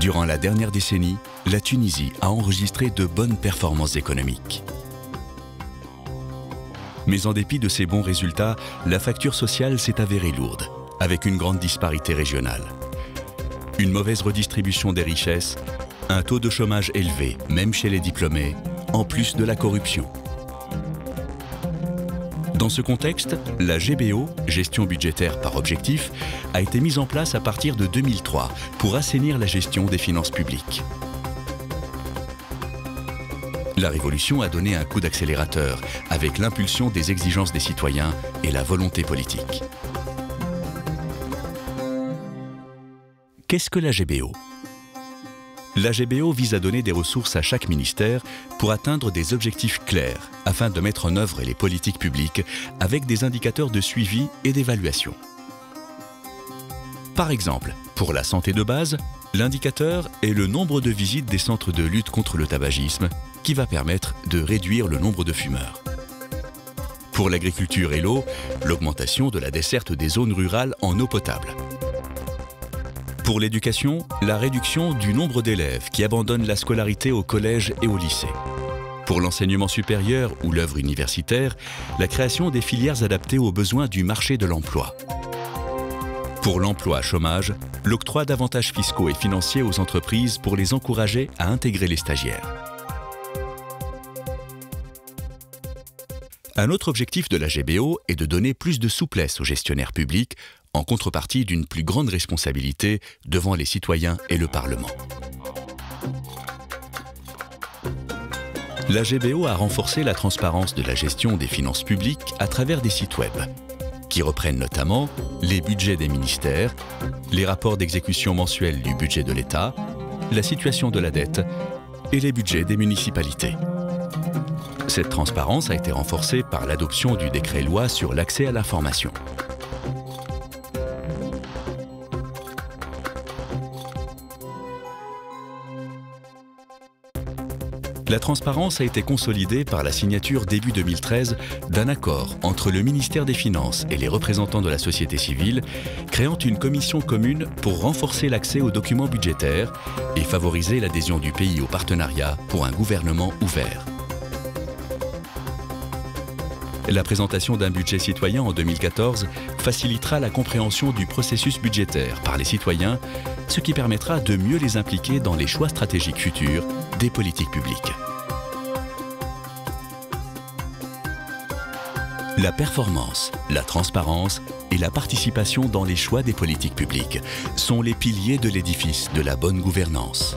Durant la dernière décennie, la Tunisie a enregistré de bonnes performances économiques. Mais en dépit de ces bons résultats, la facture sociale s'est avérée lourde, avec une grande disparité régionale. Une mauvaise redistribution des richesses, un taux de chômage élevé, même chez les diplômés, en plus de la corruption. Dans ce contexte, la GBO, gestion budgétaire par objectif, a été mise en place à partir de 2003 pour assainir la gestion des finances publiques. La révolution a donné un coup d'accélérateur avec l'impulsion des exigences des citoyens et la volonté politique. Qu'est-ce que la GBO ? La GBO vise à donner des ressources à chaque ministère pour atteindre des objectifs clairs afin de mettre en œuvre les politiques publiques avec des indicateurs de suivi et d'évaluation. Par exemple, pour la santé de base, l'indicateur est le nombre de visites des centres de lutte contre le tabagisme qui va permettre de réduire le nombre de fumeurs. Pour l'agriculture et l'eau, l'augmentation de la desserte des zones rurales en eau potable. Pour l'éducation, la réduction du nombre d'élèves qui abandonnent la scolarité au collège et au lycée. Pour l'enseignement supérieur ou l'œuvre universitaire, la création des filières adaptées aux besoins du marché de l'emploi. Pour l'emploi-chômage, l'octroi d'avantages fiscaux et financiers aux entreprises pour les encourager à intégrer les stagiaires. Un autre objectif de la GBO est de donner plus de souplesse aux gestionnaires publics en contrepartie d'une plus grande responsabilité devant les citoyens et le Parlement. La GBO a renforcé la transparence de la gestion des finances publiques à travers des sites web, qui reprennent notamment les budgets des ministères, les rapports d'exécution mensuels du budget de l'État, la situation de la dette et les budgets des municipalités. Cette transparence a été renforcée par l'adoption du décret-loi sur l'accès à l'information. La transparence a été consolidée par la signature début 2013 d'un accord entre le ministère des Finances et les représentants de la société civile, créant une commission commune pour renforcer l'accès aux documents budgétaires et favoriser l'adhésion du pays au partenariat pour un gouvernement ouvert. La présentation d'un budget citoyen en 2014 facilitera la compréhension du processus budgétaire par les citoyens, ce qui permettra de mieux les impliquer dans les choix stratégiques futurs des politiques publiques. La performance, la transparence et la participation dans les choix des politiques publiques sont les piliers de l'édifice de la bonne gouvernance.